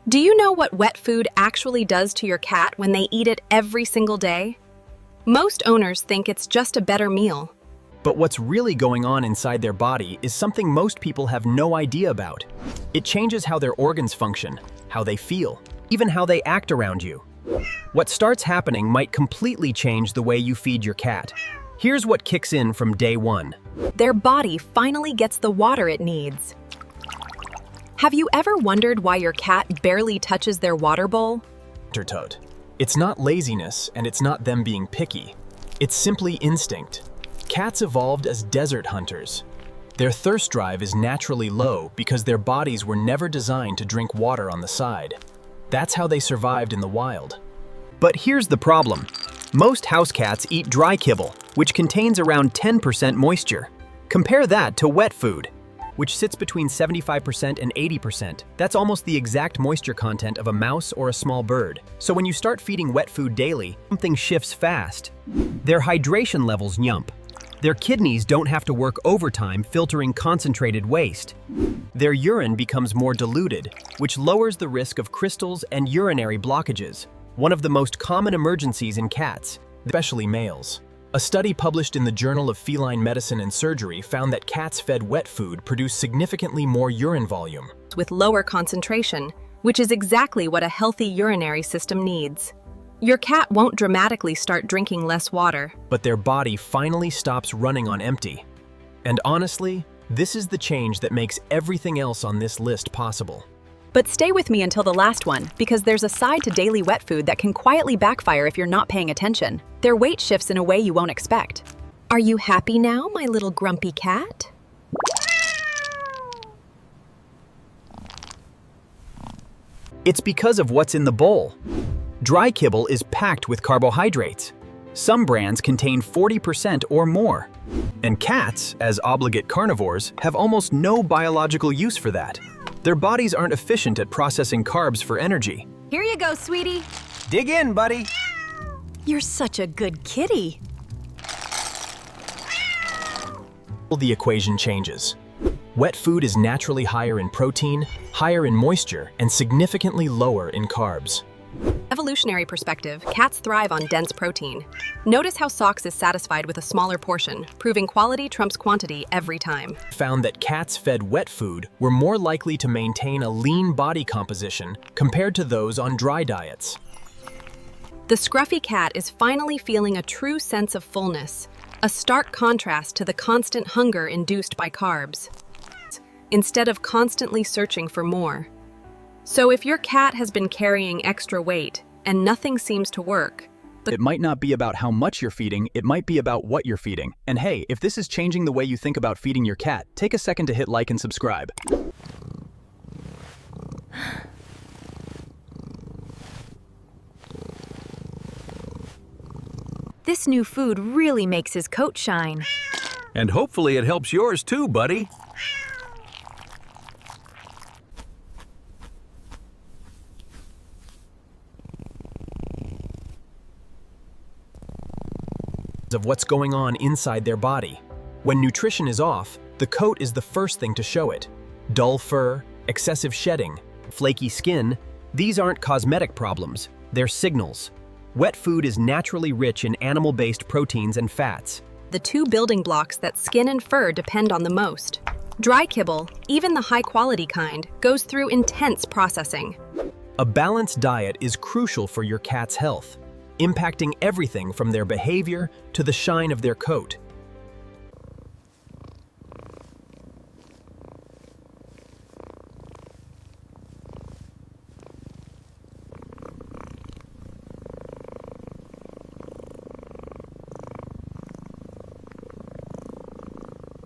Do you know what wet food actually does to your cat when they eat it every single day? Most owners think it's just a better meal. But what's really going on inside their body is something most people have no idea about. It changes how their organs function, how they feel, even how they act around you. What starts happening might completely change the way you feed your cat. Here's what kicks in from day one. Their body finally gets the water it needs. Have you ever wondered why your cat barely touches their water bowl? It's not laziness and it's not them being picky. It's simply instinct. Cats evolved as desert hunters. Their thirst drive is naturally low because their bodies were never designed to drink water on the side. That's how they survived in the wild. But here's the problem. Most house cats eat dry kibble, which contains around 10% moisture. Compare that to wet food, which sits between 75% and 80%. That's almost the exact moisture content of a mouse or a small bird. So when you start feeding wet food daily, something shifts fast. Their hydration levels jump. Their kidneys don't have to work overtime filtering concentrated waste. Their urine becomes more diluted, which lowers the risk of crystals and urinary blockages, one of the most common emergencies in cats, especially males. A study published in the Journal of Feline Medicine and Surgery found that cats fed wet food produce significantly more urine volume. With lower concentration, which is exactly what a healthy urinary system needs. Your cat won't dramatically start drinking less water, but their body finally stops running on empty. And honestly, this is the change that makes everything else on this list possible. But stay with me until the last one, because there's a side to daily wet food that can quietly backfire if you're not paying attention. Their weight shifts in a way you won't expect. Are you happy now, my little grumpy cat? It's because of what's in the bowl. Dry kibble is packed with carbohydrates. Some brands contain 40% or more. And cats, as obligate carnivores, have almost no biological use for that. Their bodies aren't efficient at processing carbs for energy. Here you go, sweetie. Dig in, buddy. You're such a good kitty. The equation changes. Wet food is naturally higher in protein, higher in moisture, and significantly lower in carbs. Evolutionary perspective, cats thrive on dense protein. Notice how Sox is satisfied with a smaller portion, proving quality trumps quantity every time. Found that cats fed wet food were more likely to maintain a lean body composition compared to those on dry diets. The scruffy cat is finally feeling a true sense of fullness, a stark contrast to the constant hunger induced by carbs, instead of constantly searching for more. So if your cat has been carrying extra weight and nothing seems to work, it might not be about how much you're feeding, it might be about what you're feeding. And hey, if this is changing the way you think about feeding your cat, take a second to hit like and subscribe. This new food really makes his coat shine. And hopefully it helps yours too, buddy. Of what's going on inside their body. When nutrition is off, the coat is the first thing to show it. Dull fur, excessive shedding, flaky skin, these aren't cosmetic problems, they're signals. Wet food is naturally rich in animal-based proteins and fats. The two building blocks that skin and fur depend on the most. Dry kibble, even the high-quality kind, goes through intense processing. A balanced diet is crucial for your cat's health, impacting everything from their behavior to the shine of their coat.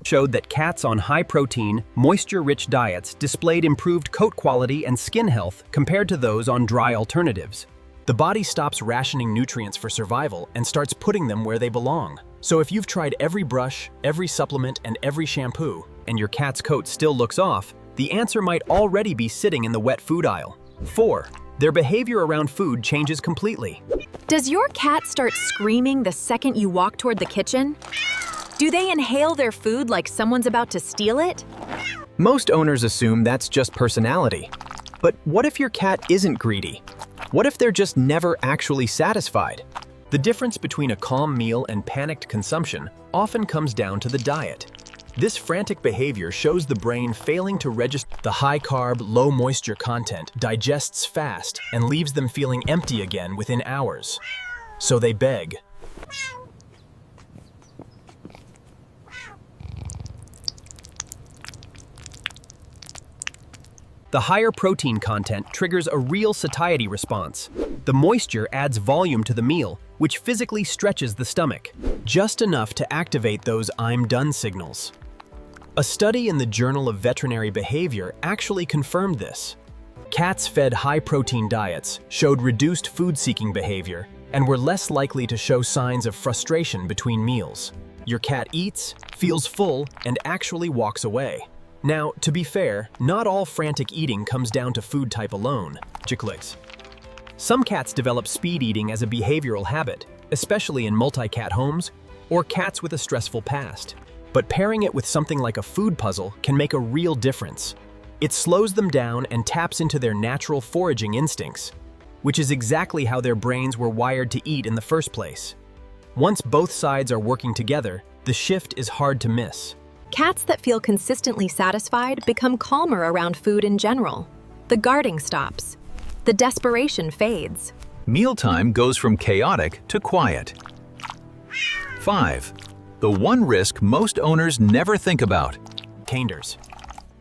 Showed that cats on high-protein, moisture-rich diets displayed improved coat quality and skin health compared to those on dry alternatives. The body stops rationing nutrients for survival and starts putting them where they belong. So if you've tried every brush, every supplement, and every shampoo, and your cat's coat still looks off, the answer might already be sitting in the wet food aisle. 4. Their behavior around food changes completely. Does your cat start screaming the second you walk toward the kitchen? Do they inhale their food like someone's about to steal it? Most owners assume that's just personality. But what if your cat isn't greedy? What if they're just never actually satisfied? The difference between a calm meal and panicked consumption often comes down to the diet. This frantic behavior shows the brain failing to register the high-carb, low-moisture content, digests fast, and leaves them feeling empty again within hours. So they beg. The higher protein content triggers a real satiety response. The moisture adds volume to the meal, which physically stretches the stomach, just enough to activate those "I'm done" signals. A study in the Journal of Veterinary Behavior actually confirmed this. Cats fed high-protein diets showed reduced food-seeking behavior and were less likely to show signs of frustration between meals. Your cat eats, feels full, and actually walks away. Now, to be fair, not all frantic eating comes down to food type alone. Some cats develop speed eating as a behavioral habit, especially in multi-cat homes or cats with a stressful past. But pairing it with something like a food puzzle can make a real difference. It slows them down and taps into their natural foraging instincts, which is exactly how their brains were wired to eat in the first place. Once both sides are working together, the shift is hard to miss. Cats that feel consistently satisfied become calmer around food in general. The guarding stops. The desperation fades. Mealtime goes from chaotic to quiet. 5. The one risk most owners never think about. Tenders.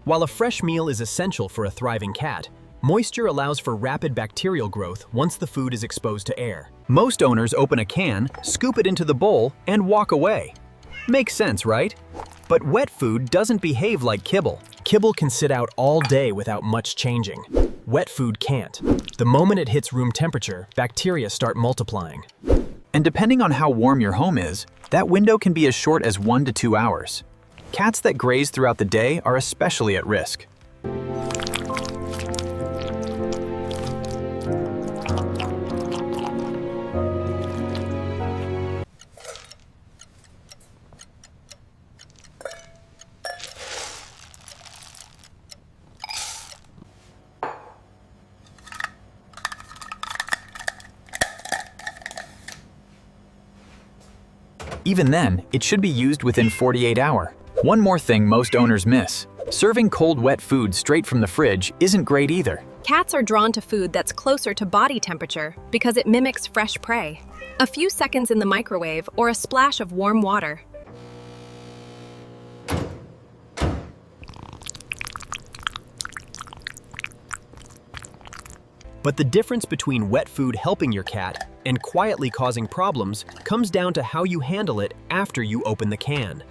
While a fresh meal is essential for a thriving cat, moisture allows for rapid bacterial growth once the food is exposed to air. Most owners open a can, scoop it into the bowl, and walk away. Makes sense, right? But wet food doesn't behave like kibble. Kibble can sit out all day without much changing. Wet food can't. The moment it hits room temperature, bacteria start multiplying. And depending on how warm your home is, that window can be as short as 1 to 2 hours. Cats that graze throughout the day are especially at risk. Even then, it should be used within 48 hours. One more thing most owners miss. Serving cold, wet food straight from the fridge isn't great either. Cats are drawn to food that's closer to body temperature because it mimics fresh prey. A few seconds in the microwave or a splash of warm water. But the difference between wet food helping your cat and quietly causing problems comes down to how you handle it after you open the can.